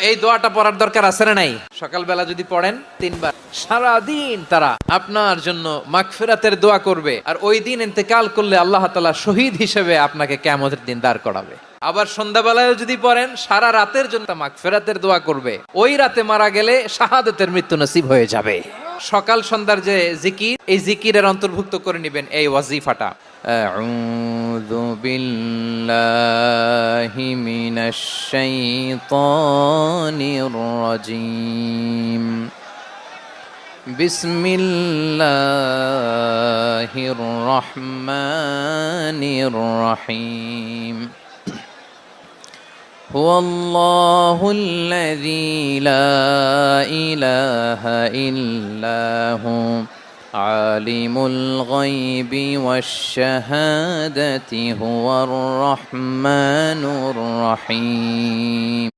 এই দোয়াটা পড়ার দরকার আছে না নাই? সকালবেলা যদি পড়েন 3 বার, সারাদিন তারা আপনার জন্য মাগফিরাতের দোয়া করবে। আর ওই দিন ইন্তেকাল করলে আল্লাহ তাআলা শহীদ হিসেবে আপনাকে কিয়ামতের দিন দাঁড় করাবে। আবার সন্ধ্যাবেলায় যদি পড়েন, সারা রাতের জন্য মাগফিরাতের দোয়া করবে। ওই রাতে মারা গেলে শাহাদাতের মৃত্যু নসিব হয়ে যাবে। সকাল সন্ধ্যার যে জিকির, এই জিকিরের অন্তর্ভুক্ত করে নেবেন এই ওয়াজিফাটা। আউযু বিল্লাহি মিনাশ শাইতানির রাজীম। বিসমিল্লাহির রহমানির রহিম। হুয়াল্লাহুল্লাযী লা ইলাহা ইল্লাহু আলিমুল গায়বি ওয়াশ শাহাদাতি হুয়ার রহমানুর রহিম।